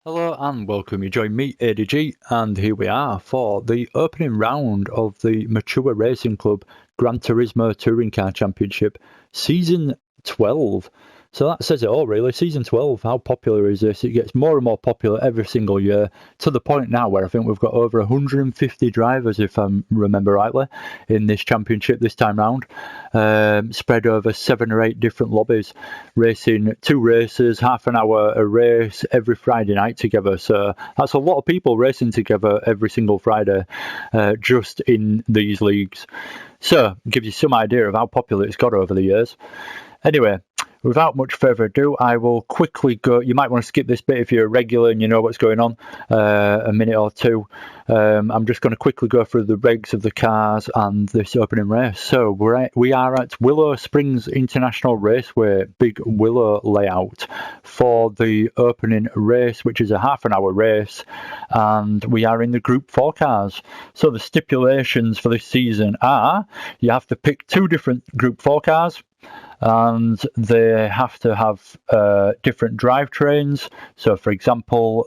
Hello and welcome. You join me, ADG, and here we are for the opening round of the Mature Racing Club Gran Turismo Touring Car Championship Season 12. So that says it all, really. Season 12, how popular is this? It gets more and more popular every single year, to the point now where I think we've got over 150 drivers, if I remember rightly, in this championship this time round, spread over 7 or 8 different lobbies, racing 2 races, half an hour a race every Friday night together. So that's a lot of people racing together every single Friday, just in these leagues. So, it gives you some idea of how popular it's got over the years. Anyway, without much further ado, I will quickly go. You might want to skip this bit if you're a regular and you know what's going on, a minute or two. I'm just going to quickly go through the regs of the cars and this opening race. So we are at Willow Springs International Raceway, Big Willow layout, for the opening race, which is a half an hour race, and we are in the Group 4 cars. So the stipulations for this season are you have to pick 2 different Group 4 cars, and they have to have different drivetrains. So, for example,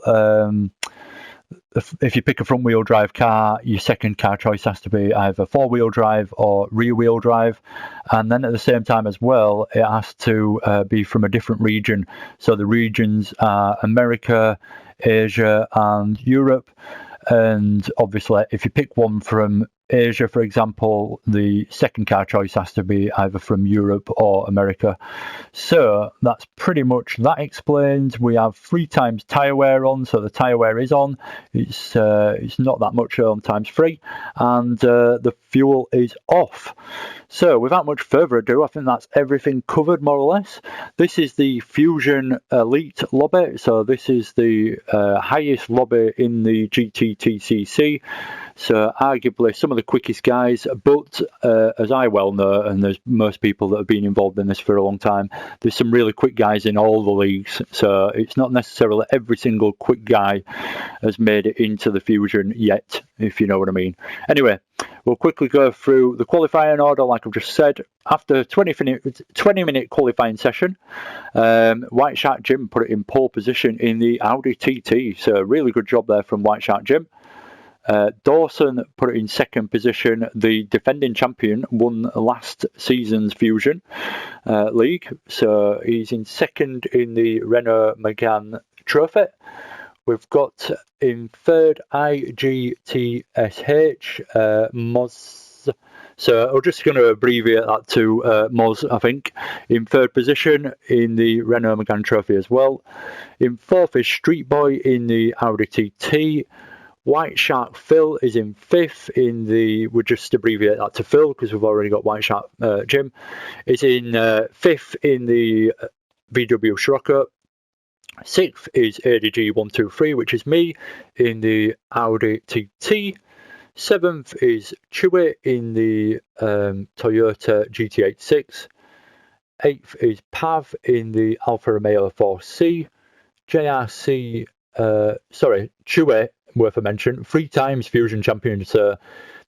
if you pick a front-wheel drive car, your second car choice has to be either four-wheel drive or rear-wheel drive. And then at the same time as well, it has to be from a different region. So the regions are America, Asia, and Europe. And obviously, if you pick one from Asia, for example, the second car choice has to be either from Europe or America. So that's pretty much that explained. We have 3 times tyre wear on, so the tyre wear is on. It's not that much on times 3, and the fuel is off. So without much further ado, I think that's everything covered more or less. This is the Fusion Elite lobby, so this is the highest lobby in the GTTCC. So arguably some of the quickest guys, but as I well know, and there's most people that have been involved in this for a long time, there's some really quick guys in all the leagues. So it's not necessarily every single quick guy has made it into the Fusion yet, if you know what I mean. Anyway, we'll quickly go through the qualifying order, like I've just said. After a 20-minute qualifying session, White Shark Jim put it in pole position in the Audi TT. So really good job there from White Shark Jim. Dawson put it in second position. The defending champion won last season's Fusion League, so he's in second in the Renault Megane Trophy. We've got in third IGTSH Moz. So I'm just going to abbreviate that to Moz, I think. In third position in the Renault Megane Trophy as well. In fourth is Street Boy in the Audi TT. White Shark Phil is in 5th in the, we'll just abbreviate that to Phil because we've already got White Shark Jim, is in 5th in the VW Scirocco. 6th is ADG123, which is me, in the Audi TT. 7th is Chewy in the Toyota GT86. 8th is Pav in the Alfa Romeo 4C. Chewy, worth a mention, 3 times Fusion champion. So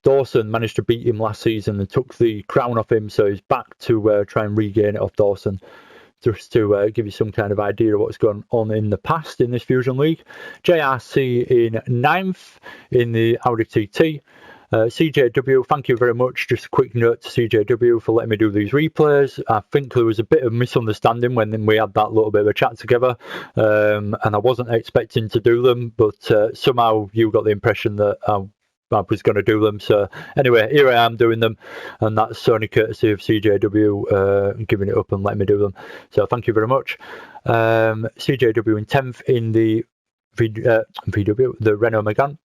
Dawson managed to beat him last season and took the crown off him, so he's back to try and regain it off Dawson, just to give you some kind of idea of what's gone on in the past in this Fusion League. JRC in 9th in the Audi TT. CJW, thank you very much. Just a quick note to CJW for letting me do these replays. I think there was a bit of misunderstanding when we had that little bit of a chat together, and I wasn't expecting to do them, but somehow you got the impression that I was going to do them. So anyway, here I am doing them, and that's only courtesy of CJW giving it up and letting me do them. So thank you very much. CJW in 10th in the VW, the Renault Megane.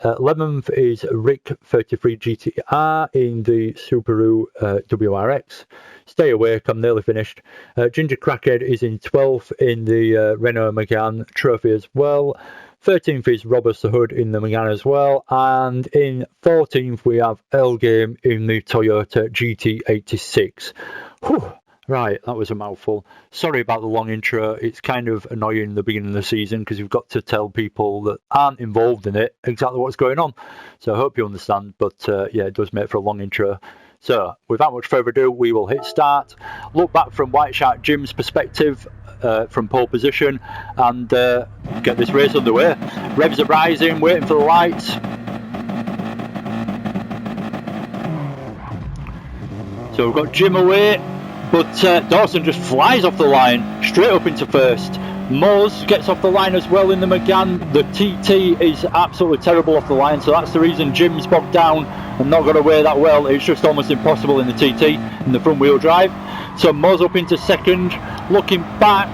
11th is Rick33 GTR in the Subaru WRX. Stay awake, I'm nearly finished. Ginger Crackhead is in 12th in the Renault Megane Trophy as well. 13th is Robert the Hood in the Megane as well. And in 14th we have L Game in the Toyota GT86. Whew. Right, that was a mouthful. Sorry about the long intro. It's kind of annoying at the beginning of the season because you've got to tell people that aren't involved in it exactly what's going on. So I hope you understand. But yeah, it does make for a long intro. So without much further ado, we will hit start, look back from White Shark Jim's perspective from pole position, and get this race underway. Revs are rising, waiting for the lights. So we've got Jim away, but Dawson just flies off the line, straight up into first. Moz gets off the line as well in the McGann. The TT is absolutely terrible off the line, so that's the reason Jim's bogged down and not got away that well. It's just almost impossible in the TT, in the front wheel drive. So Moz up into second. Looking back,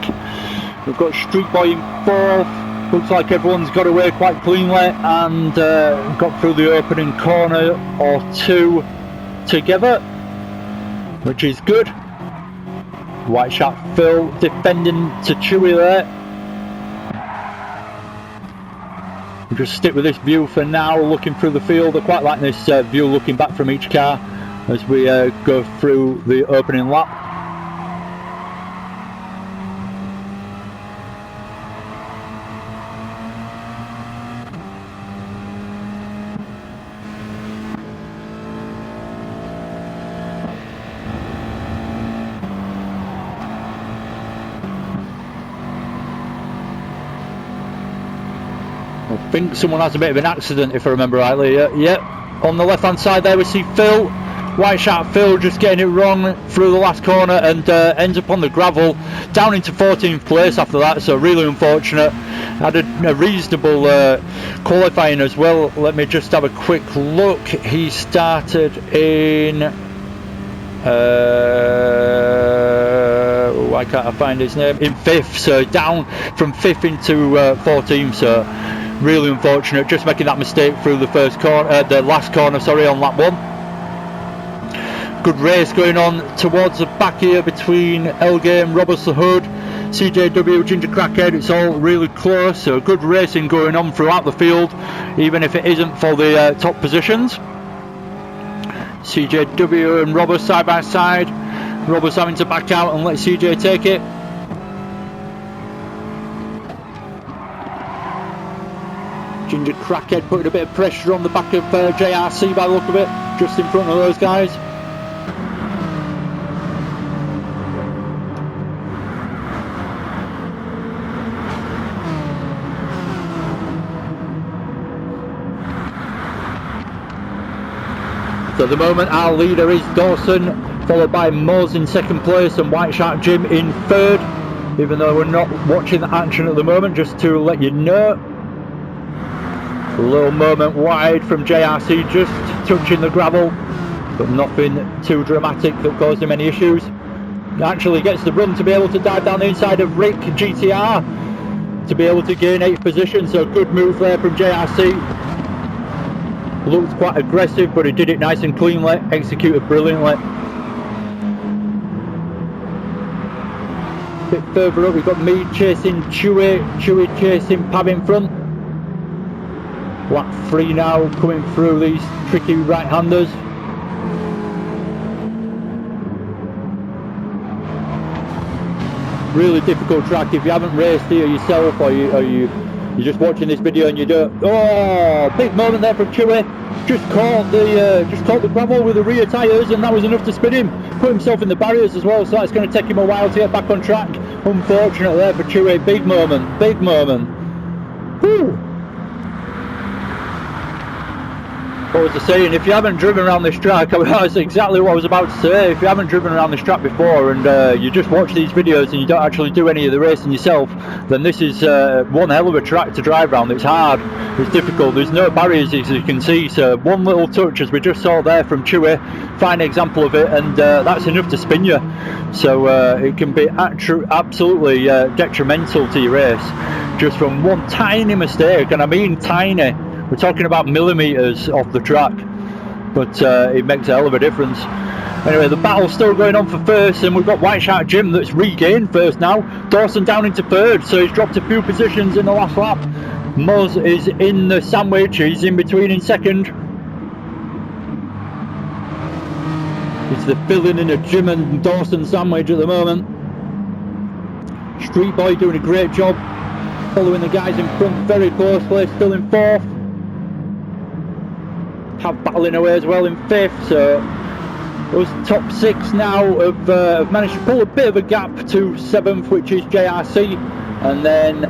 we've got Street Boy in fourth. Looks like everyone's got away quite cleanly and got through the opening corner or two together, which is good. White Shark Phil defending to Chewy there. We'll just stick with this view for now, looking through the field. I quite like this view looking back from each car as we go through the opening lap. I think someone has a bit of an accident, if I remember rightly. Yep, on the left hand side there we see Phil. White Shark Phil just getting it wrong through the last corner and ends up on the gravel, down into 14th place after that, so really unfortunate. Had a reasonable qualifying as well. Let me just have a quick look. He started in why can't I find his name? In 5th, so down from 5th into 14th, so really unfortunate, just making that mistake through the first corner, the last corner, sorry, on lap 1. Good race going on towards the back here between Elgame, Roberts the Hood, CJW, Ginger Crackhead. It's all really close, so good racing going on throughout the field, even if it isn't for the top positions. CJW and Roberts side by side. Roberts having to back out and let CJ take it. Ginger Crackhead putting a bit of pressure on the back of JRC by the look of it, just in front of those guys. So at the moment our leader is Dawson, followed by Moz in second place and White Shark Jim in third, even though we're not watching the action at the moment, just to let you know. A little moment wide from JRC, just touching the gravel, but nothing too dramatic that caused him any issues. He actually gets the run to be able to dive down the inside of Rick GTR to be able to gain 8th position, so good move there from JRC. Looked quite aggressive, but he did it nice and cleanly, executed brilliantly. A bit further up we've got me chasing Chewy chasing Pav in front. Lap 3 now, coming through these tricky right-handers. Really difficult track. If you haven't raced here yourself, or you're just watching this video and you don't... Oh, big moment there from Chewy. Just caught the gravel with the rear tyres, and that was enough to spin him. Put himself in the barriers as well, so that's going to take him a while to get back on track. Unfortunate there for Chewy. Big moment, big moment. Whew. What was I saying? If you haven't driven around this track, that's exactly what I was about to say. If you haven't driven around this track before and you just watch these videos and you don't actually do any of the racing yourself, then this is one hell of a track to drive around. It's hard, it's difficult, there's no barriers as you can see, so one little touch as we just saw there from Chewy, fine example of it, and that's enough to spin you. So it can be absolutely detrimental to your race just from one tiny mistake, and I mean tiny. We're talking about millimetres off the track, but it makes a hell of a difference. Anyway, the battle's still going on for first, and we've got White Shark Jim that's regained first now. Dawson down into third, so he's dropped a few positions in the last lap. Moz is in the sandwich, he's in between in second. It's the filling in a Jim and Dawson sandwich at the moment. Street Boy doing a great job, following the guys in front very closely, still in fourth. Have battling away as well in fifth, so Us top 6 now have managed to pull a bit of a gap to 7th, which is JRC, and then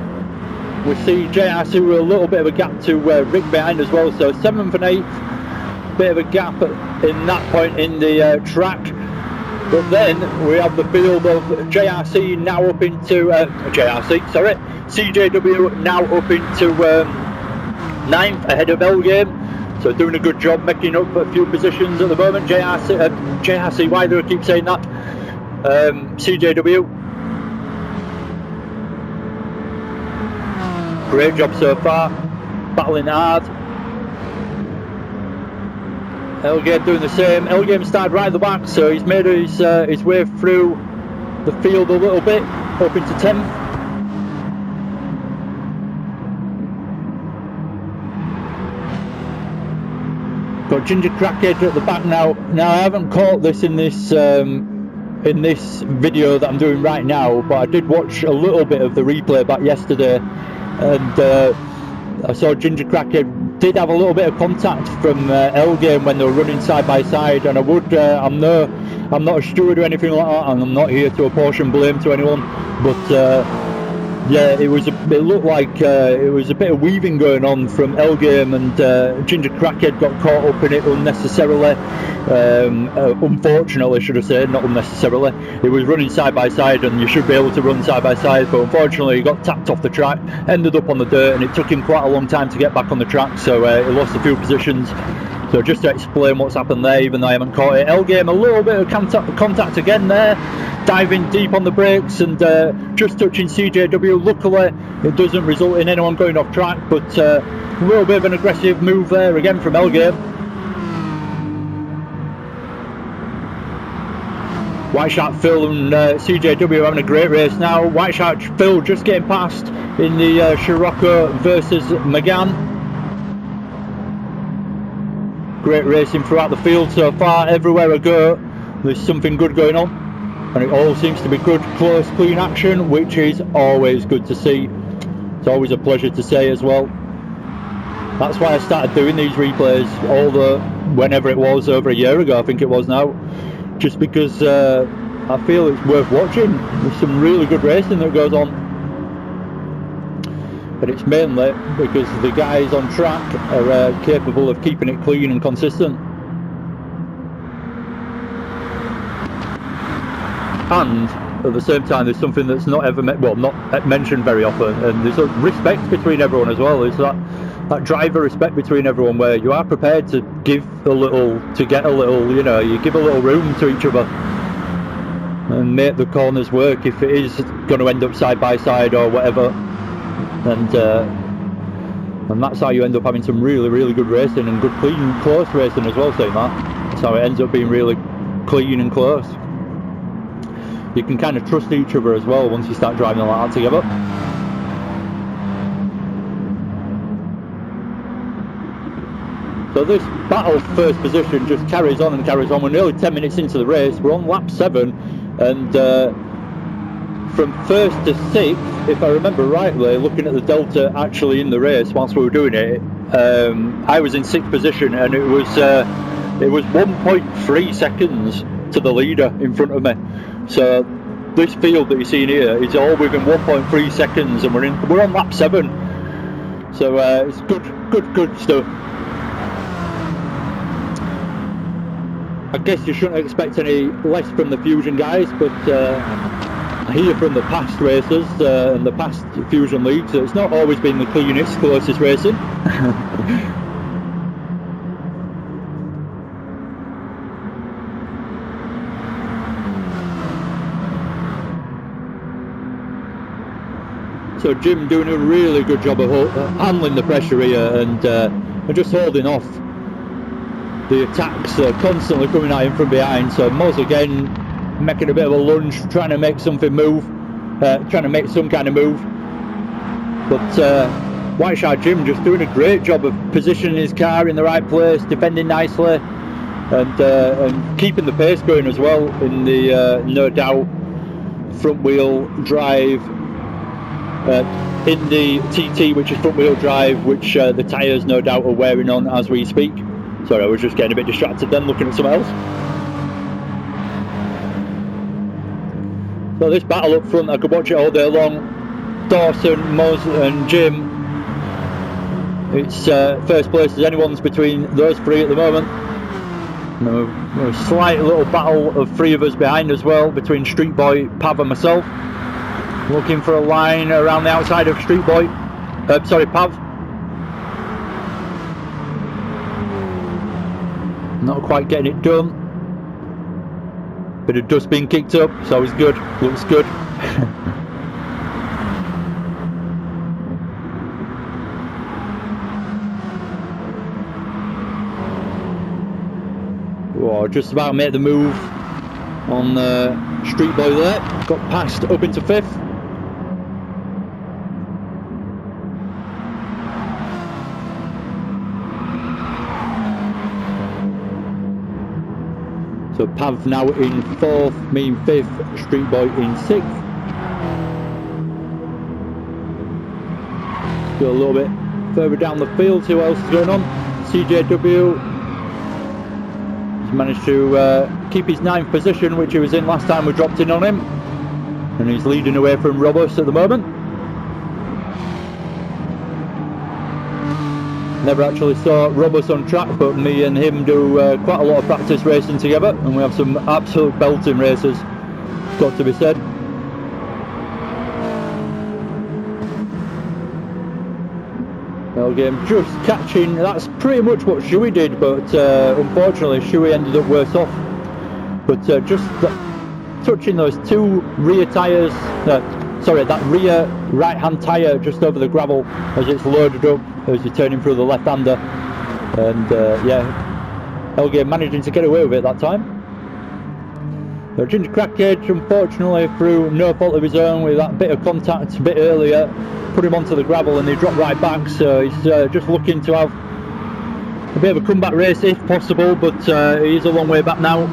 we see JRC with a little bit of a gap to Rick behind as well, so 7th and 8th, bit of a gap in that point in the track. But then we have the field of JRC now up into CJW now up into 9th ahead of Elgame, so doing a good job making up a few positions at the moment. JRC, why do I keep saying that? CJW, great job so far, battling hard. Elgame doing the same. Elgame started right at the back, so he's made his way through the field a little bit, up into 10th. Got Ginger Crackhead at the back now. Now I haven't caught this in this video that I'm doing right now, but I did watch a little bit of the replay back yesterday, and I saw Ginger Crackhead did have a little bit of contact from Elgame when they were running side by side, and I'm not a steward or anything like that, and I'm not here to apportion blame to anyone, but yeah, it looked like it was a bit of weaving going on from Elgame, and Ginger Crackhead got caught up in it unnecessarily. Unfortunately, should I say, not unnecessarily. It was running side by side, and you should be able to run side by side, but unfortunately he got tapped off the track, ended up on the dirt, and it took him quite a long time to get back on the track, so he lost a few positions. So just to explain what's happened there, even though I haven't caught it, Elgame a little bit of contact again there, diving deep on the brakes and just touching CJW. Luckily it doesn't result in anyone going off track, but a little bit of an aggressive move there again from Elgame. White Shark Phil and CJW having a great race now. White Shark Phil just getting past in the Scirocco versus McGann. Great racing throughout the field so far. Everywhere I go there's something good going on, and it all seems to be good, close, clean action, which is always good to see. It's always a pleasure to say as well. That's why I started doing these replays, whenever it was, over a year ago I think it was now, just because I feel it's worth watching. There's some really good racing that goes on, but it's mainly because the guys on track are capable of keeping it clean and consistent. And at the same time, there's something that's not ever not mentioned very often, and there's a respect between everyone as well. There's that driver respect between everyone, where you are prepared to give a little, to get a little, you know, you give a little room to each other and make the corners work if it is going to end up side by side or whatever. And that's how you end up having some really, really good racing, and good, clean, close racing as well. Saying that, that's how it ends up being really clean and close. You can kind of trust each other as well once you start driving like that together. So this battle for first position just carries on and carries on. We're nearly 10 minutes into the race. We're on lap 7, and from 1st to 6th, if I remember rightly, looking at the delta actually in the race whilst we were doing it, I was in 6th position, and it was 1.3 seconds to the leader in front of me. So this field that you're seeing here is all within 1.3 seconds, and we're on lap 7. So it's good stuff. I guess you shouldn't expect any less from the Fusion guys, but I hear from the past racers and the past Fusion leagues that it's not always been the cleanest, closest racing. So Jim doing a really good job of handling the pressure here, and just holding off the attacks constantly coming at him from behind. So Moz again making a bit of a lunge, trying to make something move, trying to make some kind of move. But White Shark Jim just doing a great job of positioning his car in the right place, defending nicely, and keeping the pace going as well in the no doubt front wheel drive. In the TT, which is front wheel drive, which the tyres no doubt are wearing on as we speak. Sorry, I was just getting a bit distracted then looking at something else. So this battle up front, I could watch it all day long. Dawson, Muzz and Jim. It's first place as anyone's between those three at the moment. A slight little battle of three of us behind as well, between Street Boy, Pav and myself. Looking for a line around the outside of Street Boy. Sorry, Pav. Not quite getting it done. Bit of dust being kicked up, so it's good. Looks good. Oh, just about made the move on Street Boy there. Got passed up into 5th. So Pav now in 4th, me in 5th, Street Boy in 6th. Let's go a little bit further down the field, see what else is going on. CJW managed to keep his 9th position, which he was in last time we dropped in on him, and he's leading away from Robust at the moment. Never actually saw Robust on track, but me and him do quite a lot of practice racing together, and we have some absolute belting races, got to be said. Game just catching, that's pretty much what Shuey did, but unfortunately Shuey ended up worse off. But just touching those 2 rear tyres, sorry, that rear right hand tyre just over the gravel as it's loaded up as you're turning through the left hander, and yeah, Elgame managing to get away with it that time. So Ginger Crackhead, unfortunately through no fault of his own, with that bit of contact a bit earlier, put him onto the gravel and he dropped right back, so he's just looking to have a bit of a comeback race if possible, but he's a long way back now.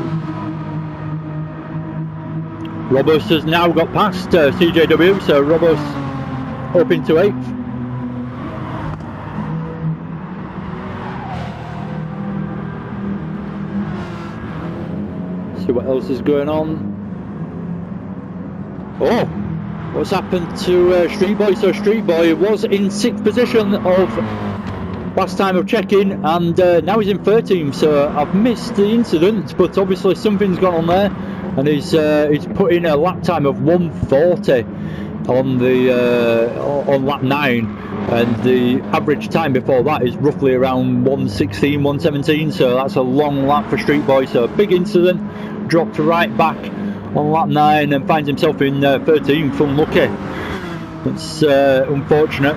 Robust has now got past CJW, so Robust up into 8th. See what else is going on. Oh! What's happened to Street Boy? So Street Boy was in 6th position of last time of checking, and now he's in 13th, so I've missed the incident, but obviously something's gone on there, and he's put in a lap time of 1:40 on the on lap 9, and the average time before that is roughly around 1:16, 1:17, so that's a long lap for Street Boy. So a big incident, dropped right back on lap 9 and finds himself in 13th. Unlucky. It's unfortunate.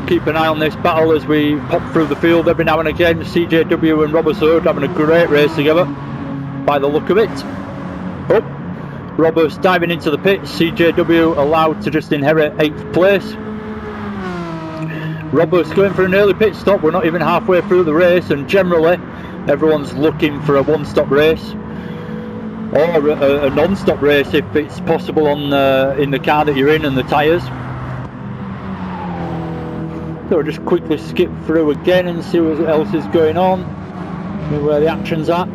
Keep an eye on this battle as we pop through the field every now and again. CJW and Robert Hood having a great race together by the look of it. Oh, Robert's diving into the pits. CJW allowed to just inherit 8th place. Robert's going for an early pit stop. We're not even halfway through the race, and generally everyone's looking for a one-stop race or a non-stop race if it's possible on in the car that you're in and the tyres. So we'll just quickly skip through again and see what else is going on, where the action's at.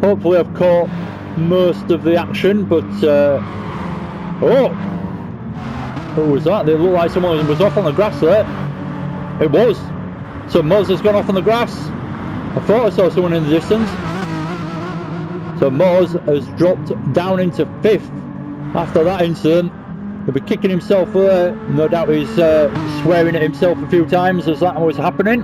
Hopefully I've caught most of the action, but oh, what was that? It looked like someone was off on the grass there. It was. So Moz has gone off on the grass. I thought I saw someone in the distance. So Moz has dropped down into 5th after that incident. He'll be kicking himself there. No doubt he's swearing at himself a few times as that was happening.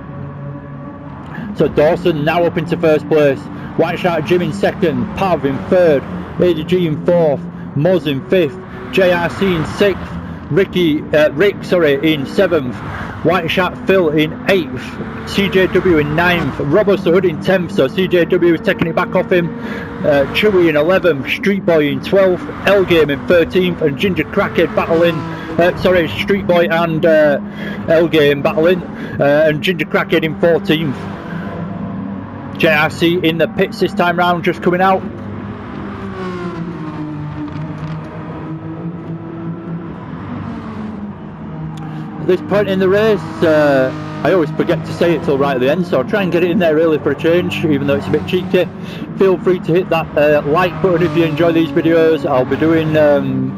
So Dawson now up into 1st place. White Shark Jim in 2nd. Pav in 3rd. ADG in 4th. Moz in 5th. JRC in 6th. Rick in 7th. White Shark Phil in 8th. CJW in 9th. Robert Hood in 10th, so CJW is taking it back off him. Chewy in 11th. Street Boy in 12th. Elgame in 13th. And Ginger Crackhead battling. Street Boy and Elgame battling. And Ginger Crackhead in 14th. JRC in the pits this time round, just coming out. At this point in the race, I always forget to say it till right at the end, so I'll try and get it in there early for a change, even though it's a bit cheeky. Feel free to hit that like button if you enjoy these videos. I'll be doing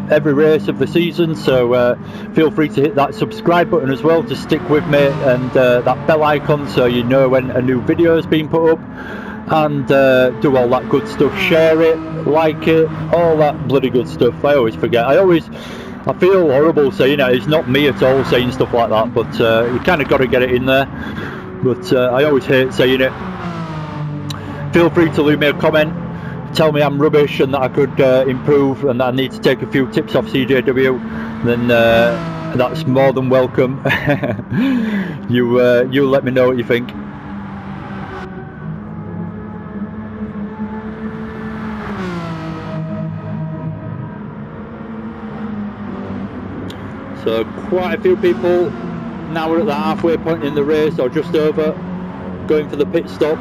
every race of the season, so feel free to hit that subscribe button as well to stick with me, and that bell icon so you know when a new video has been put up, and do all that good stuff. Share it, like it, all that bloody good stuff. I always forget. I feel horrible saying it. It's not me at all saying stuff like that, but you kind of got to get it in there. But I always hate saying it. Feel free to leave me a comment, tell me I'm rubbish and that I could improve and that I need to take a few tips off CJW, then that's more than welcome. You let me know what you think. So quite a few people now we're at the halfway point in the race, or just over, going for the pit stop.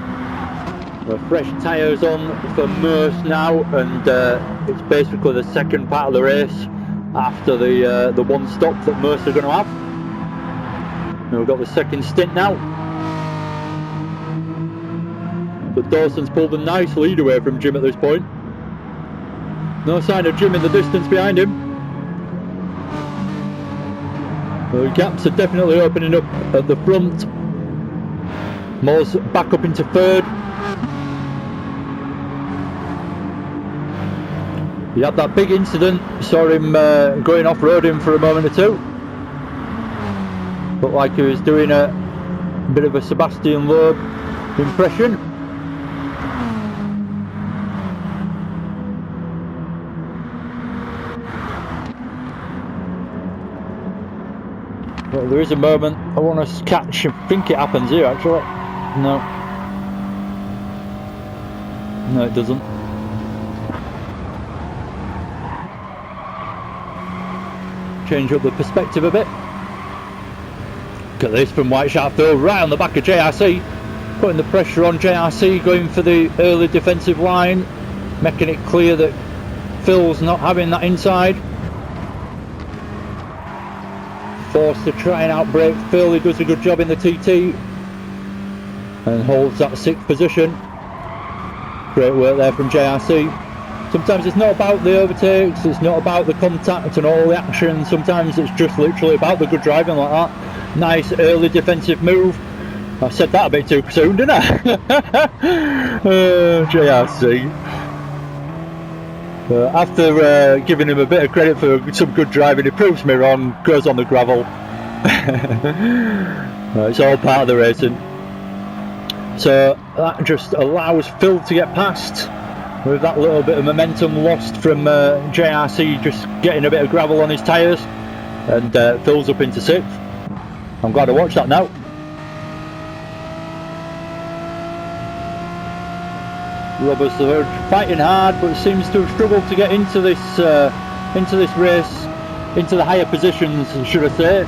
Fresh tyres on for most now, and it's basically the second part of the race after the one stop that most are going to have. And we've got the second stint now. But Dawson's pulled a nice lead away from Jim at this point. No sign of Jim in the distance behind him. The gaps are definitely opening up at the front. Moore's back up into third. He had that big incident, saw him going off-roading for a moment or two. Looked like he was doing a bit of a Sebastian Loeb impression. Well, there is a moment I want to catch. I think it happens here actually. No, it doesn't. Change up the perspective a bit. Look at this from White Shark Phil, right on the back of JRC, putting the pressure on JRC, going for the early defensive line, making it clear that Phil's not having that inside. Forced to try and outbrake Phil. He does a good job in the TT and holds that 6th position. Great work there from JRC. Sometimes it's not about the overtakes, it's not about the contact and all the action. Sometimes it's just literally about the good driving like that. Nice early defensive move. I said that a bit too soon, didn't I? JRC. After giving him a bit of credit for some good driving, he proves me wrong, goes on the gravel. It's all part of the racing. So that just allows Phil to get past with that little bit of momentum lost from JRC just getting a bit of gravel on his tyres, and Phil's up into 6th. I'm glad I watched that now. Roberts are fighting hard, but seems to have struggled to get into this race, into the higher positions, should I say.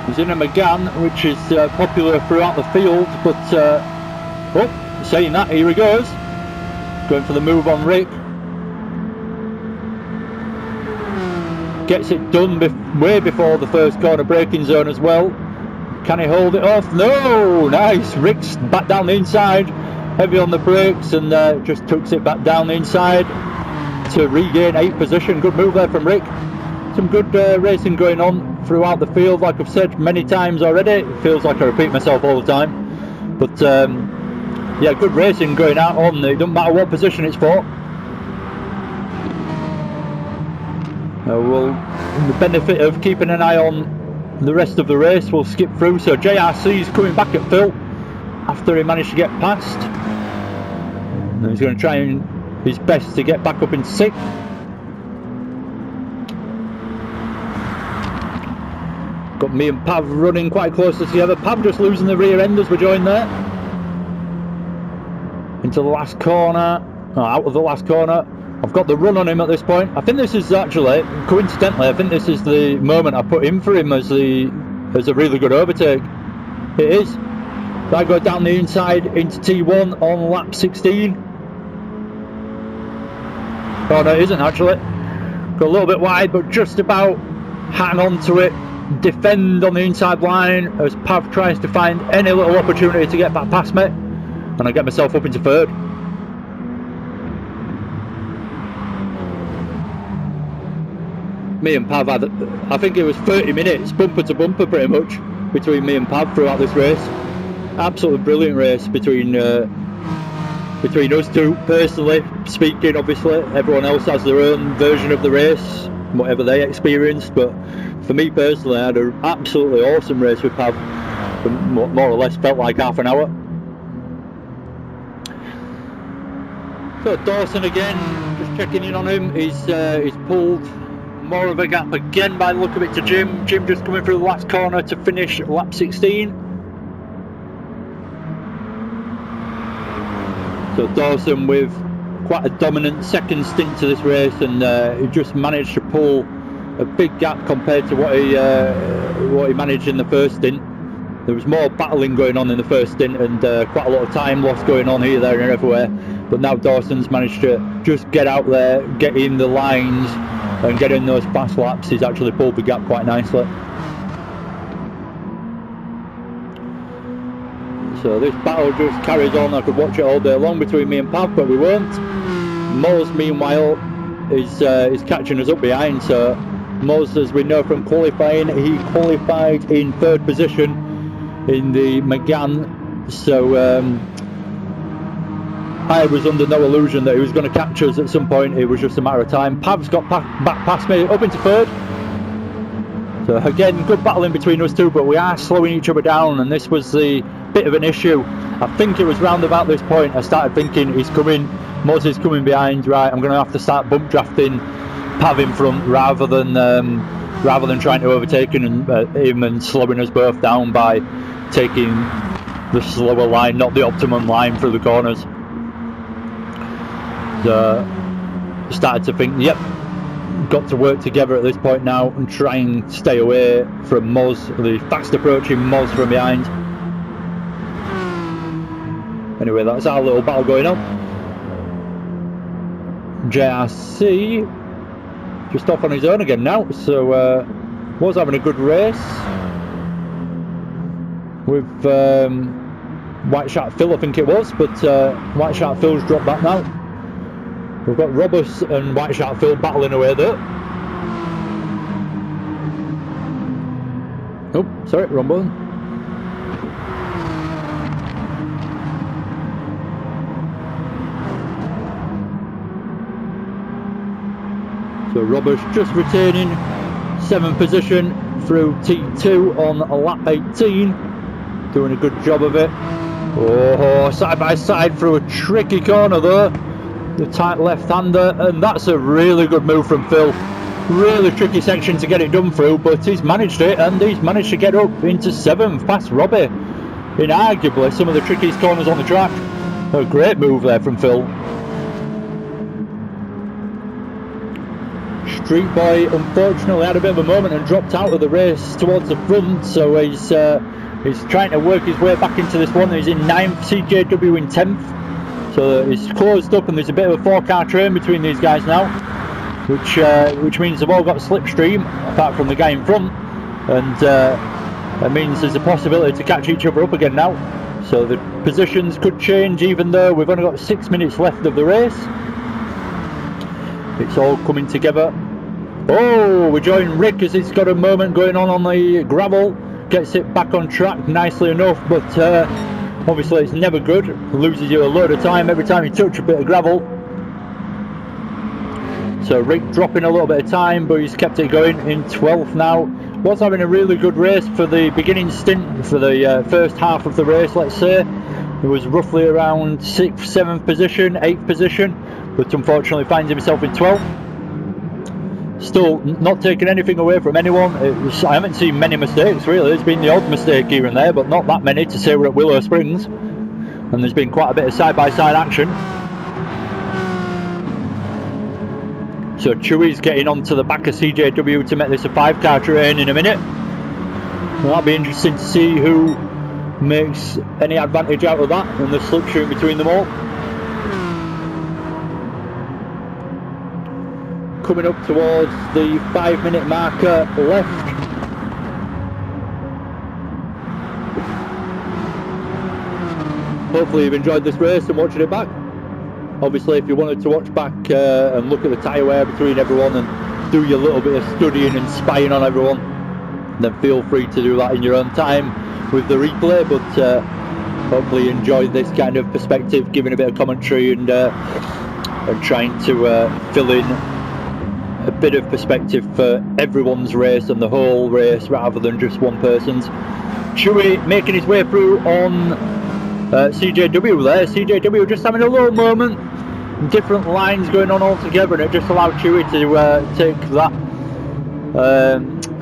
He's in a McGann, which is popular throughout the field, but saying that, here he goes, going for the move on Rick. Gets it done way before the first corner braking zone as well. Can he hold it off? No! Nice! Rick's back down the inside, heavy on the brakes, and just tucks it back down the inside to regain 8th position. Good move there from Rick. Some good racing going on throughout the field, like I've said many times already. It feels like I repeat myself all the time, but yeah, good racing going out on. It doesn't matter what position it's for. Well, the benefit of keeping an eye on the rest of the race, we'll skip through. So JRC's coming back at Phil after he managed to get past, and he's going to try his best to get back up in 6th. Got me and Pav running quite closely together. Pav just losing the rear end as we join there. Into the last corner, out of the last corner. I've got the run on him at this point. I think this is actually, coincidentally, I think this is the moment I put in for him as a really good overtake. It is. I go down the inside into T1 on lap 16. Oh no, it isn't actually. Got a little bit wide, but just about hang on to it, defend on the inside line as Pav tries to find any little opportunity to get back past me, and I get myself up into third. Me and Pav had, I think it was 30 minutes bumper to bumper pretty much between me and Pav throughout this race. Absolutely brilliant race between us two. Personally speaking, obviously everyone else has their own version of the race, whatever they experienced, but for me personally, I had an absolutely awesome race with Pav. More or less felt like half an hour. So Dawson again, just checking in on him. He's pulled more of a gap again by the look of it to Jim. Jim just coming through the last corner to finish lap 16. So Dawson with quite a dominant second stint to this race, and he just managed to pull a big gap compared to what he managed in the first stint. There was more battling going on in the first stint, and quite a lot of time lost going on here, there and everywhere. But now Dawson's managed to just get out there, get in the lines and get in those fast laps. He's actually pulled the gap quite nicely. So this battle just carries on. I could watch it all day long between me and Pav, but we won't. Moz, meanwhile, is catching us up behind. So Moz, as we know from qualifying, he qualified in third position in the McGann. So I was under no illusion that he was going to catch us at some point. It was just a matter of time. Pav's got back past me, up into third. So again, good battle in between us two, but we are slowing each other down, and this was the bit of an issue. I think it was round about this point I started thinking, he's coming, Moz is coming behind, right, I'm going to have to start bump drafting Pav in front rather than trying to overtake him and slowing us both down by taking the slower line, not the optimum line through the corners. So started to think, yep, got to work together at this point now and try and stay away from Moz, the fast approaching Moz from behind. Anyway, that's our little battle going on. JRC just off on his own again now, so was having a good race with White Shark Phil, I think it was, but White Shark Phil's dropped back now. We've got Robus and White Shark Phil battling away though. Oh, sorry, wrong button. So Robus just retaining 7th position through T2 on lap 18. Doing a good job of it. Oh, side by side through a tricky corner though. The tight left-hander, and that's a really good move from Phil. Really tricky section to get it done through, but he's managed it, and he's managed to get up into 7th past Robbie in arguably some of the trickiest corners on the track. A great move there from Phil. Street Boy unfortunately had a bit of a moment and dropped out of the race towards the front, so he's trying to work his way back into this one. He's in 9th, CJW in 10th. So it's closed up, and there's a bit of a 4-car train between these guys now, which means they've all got slipstream apart from the guy in front, and it means there's a possibility to catch each other up again now. So the positions could change, even though we've only got 6 minutes left of the race. It's all coming together. Oh, we join Rick as he's got a moment going on the gravel, gets it back on track nicely enough, but obviously it's never good. It loses you a load of time every time you touch a bit of gravel. So Rick dropping a little bit of time, but he's kept it going in 12th now. Was having a really good race for the beginning stint, for the first half of the race, let's say. It was roughly around 6th, 7th position, 8th position, but unfortunately finds himself in 12th. Still not taking anything away from anyone. I haven't seen many mistakes really. There's been the odd mistake here and there, but not that many to say we're at Willow Springs. And there's been quite a bit of side-by-side action. So Chewy's getting onto the back of CJW to make this a 5-car train in a minute. Well, that'll be interesting to see who makes any advantage out of that and the slipstream between them all. coming up towards the 5-minute marker left. Hopefully you've enjoyed this race and watching it back. Obviously if you wanted to watch back and look at the tyre wear between everyone and do your little bit of studying and spying on everyone, then feel free to do that in your own time with the replay, but hopefully you enjoyed this kind of perspective, giving a bit of commentary and trying to fill in a bit of perspective for everyone's race and the whole race rather than just one person's. Chewy making his way through on CJW there. CJW just having a little moment, different lines going on all together, and it just allowed Chewy to take that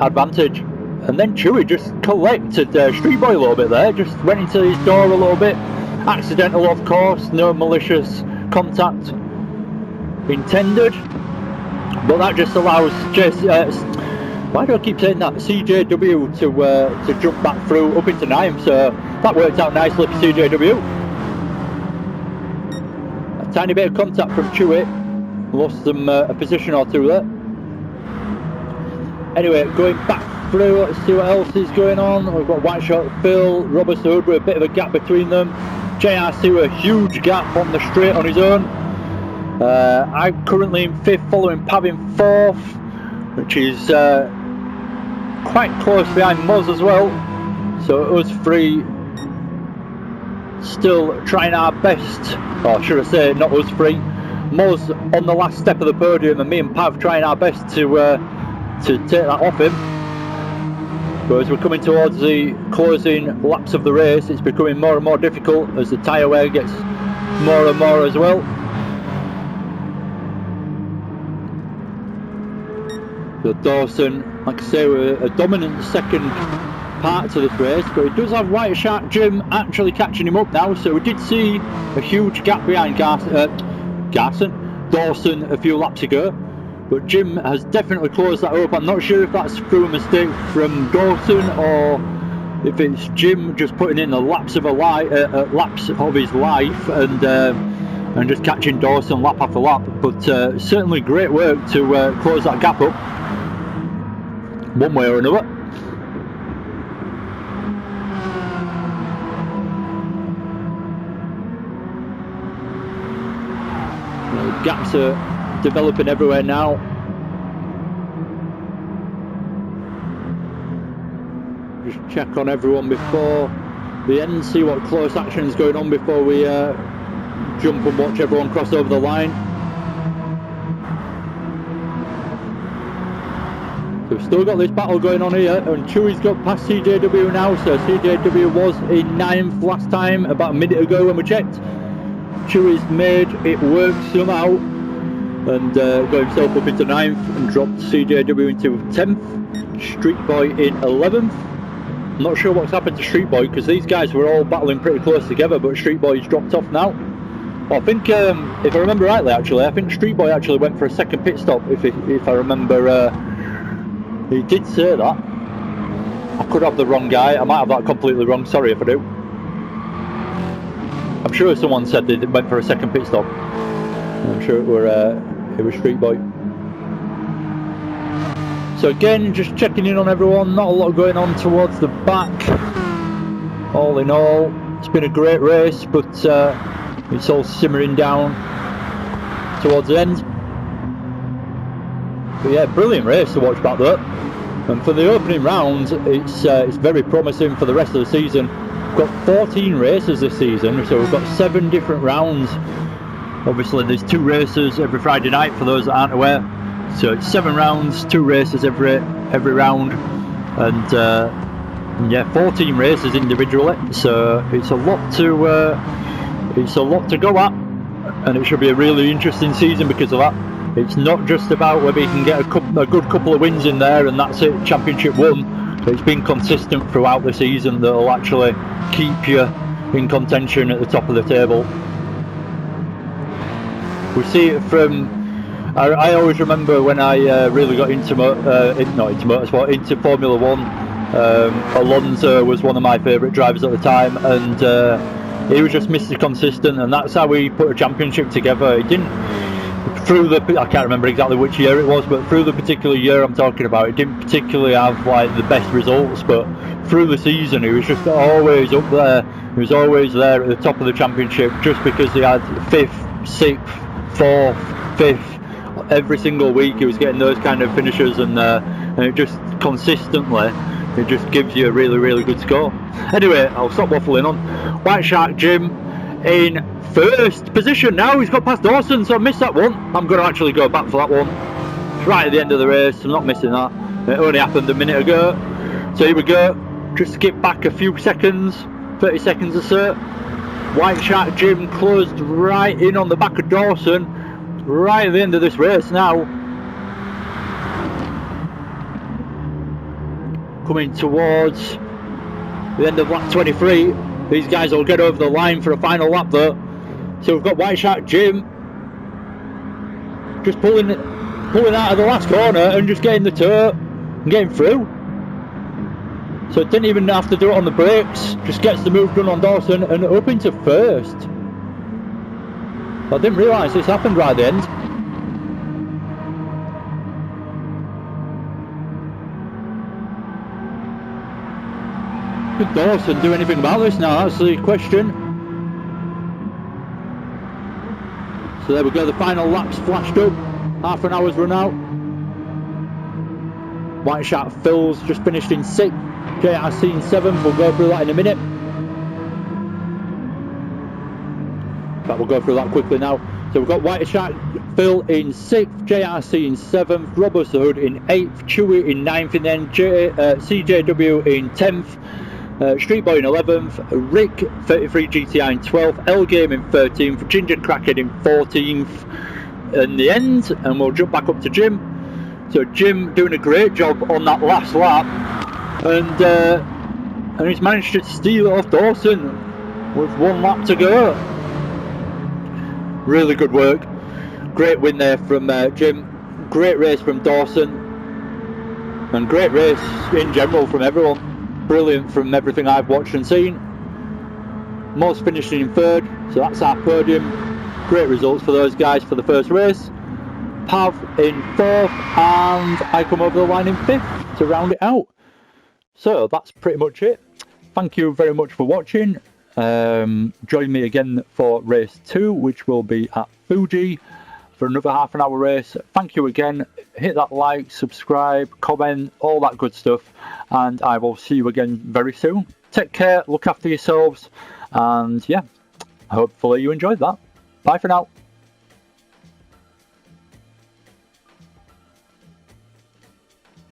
advantage. And then Chewy just collected Street Boy a little bit there, just went into his door a little bit. Accidental, of course, no malicious contact intended, but that just allows why do I keep saying that? CJW to jump back through up into 9th, so that worked out nicely for CJW. A tiny bit of contact from Chewy, lost them a position or two there. Anyway, going back through, let's see what else is going on. We've got White Shot Phil, Robertson Hood with a bit of a gap between them. JRC with a huge gap on the straight on his own. I'm currently in 5th, following Pav in 4th, which is quite close behind Moz as well. So us three still trying our best, or should I say not us three, Moz on the last step of the podium and me and Pav trying our best to take that off him. But as we're coming towards the closing laps of the race, it's becoming more and more difficult as the tyre wear gets more and more as well. So Dawson, like I say, were a dominant second part to this race, but it does have White Shark Jim actually catching him up now, so we did see a huge gap behind Dawson a few laps ago, but Jim has definitely closed that up. I'm not sure if that's through a mistake from Dawson or if it's Jim just putting in the laps of his life and just catching Dawson lap after lap, but certainly great work to close that gap up one way or another. Gaps are developing everywhere now. Just check on everyone before the end, see what close action is going on before we jump and watch everyone cross over the line. So we've still got this battle going on here, and Chewy's got past CJW now, so CJW was in 9th last time, about a minute ago when we checked. Chewy's made it work somehow and got himself up into 9th and dropped CJW into 10th. Street Boy in 11th. I'm not sure what's happened to Street Boy because these guys were all battling pretty close together, but Street Boy's dropped off now. Well, I think, if I remember rightly actually, I think Street Boy actually went for a second pit stop, if I remember, he did say that. I could have the wrong guy, I might have that completely wrong, sorry if I do. I'm sure someone said they went for a second pit stop. I'm sure it was Street Boy. So again, just checking in on everyone, not a lot going on towards the back. All in all, it's been a great race, but it's all simmering down towards the end. But yeah, brilliant race to watch back there. And for the opening round, it's very promising for the rest of the season. We've got 14 races this season, so we've got 7 different rounds. Obviously there's 2 races every Friday night for those that aren't aware. So it's 7 rounds, 2 races every round, and yeah, 14 races individually. So it's a lot to go at, and it should be a really interesting season because of that. It's not just about whether you can get a good couple of wins in there and that's it, championship won. It's been consistent throughout the season that will actually keep you in contention at the top of the table. We see it from, I always remember when I really got into into Formula 1, Alonso was one of my favourite drivers at the time, and he was just Mr. Consistent, and that's how we put a championship together. He through the, I can't remember exactly which year it was, but through the particular year I'm talking about, it didn't particularly have like the best results, but through the season he was just always up there. He was always there at the top of the championship, just because he had 5th, 6th, 4th, 5th every single week. He was getting those kind of finishes, and it just consistently, it just gives you a really, really good score. Anyway, I'll stop waffling on. White Shark Jim in first position now. He's got past Dawson, so I missed that one. I'm going to actually go back for that one. It's right at the end of the race. I'm not missing that. It only happened a minute ago. So here we go. Just skip back a few seconds, 30 seconds or so. White Shark Jim closed right in on the back of Dawson right at the end of this race now. Coming towards the end of lap 23. These guys will get over the line for a final lap though. So we've got White Shark Jim just pulling out of the last corner and just getting the toe and getting through. So didn't even have to do it on the brakes, just gets the move done on Dawson and up into first. I didn't realise this happened right at the end. Could Dawson do anything about this now? That's the question. So there we go, the final lap's flashed up. Half an hour's run out. White Shark Phil's just finished in 6th. JRC in 7th, we'll go through that in a minute. But we'll go through that quickly now. So we've got White Shark Phil in 6th, JRC in 7th, Robust Hood in 8th, Chewy in 9th, and then CJW in 10th, Street Boy in 11th, Rick 33 GTI in 12th, L Game in 13th, Ginger Crackhead in 14th in the end, and we'll jump back up to Jim. So Jim doing a great job on that last lap, and he's managed to steal it off Dawson with 1 lap to go. Really good work. Great win there from Jim. Great race from Dawson, and great race in general from everyone. Brilliant from everything I've watched and seen. Most finishing in 3rd, so that's our podium. Great results for those guys for the first race. Pav in 4th, and I come over the line in 5th to round it out. So that's pretty much it. Thank you very much for watching. Join me again for race 2, which will be at Fuji for another half an hour race. Thank you again. Hit that like, subscribe, comment, all that good stuff, and I will see you again very soon. Take care, look after yourselves, and yeah, hopefully you enjoyed that. Bye for now.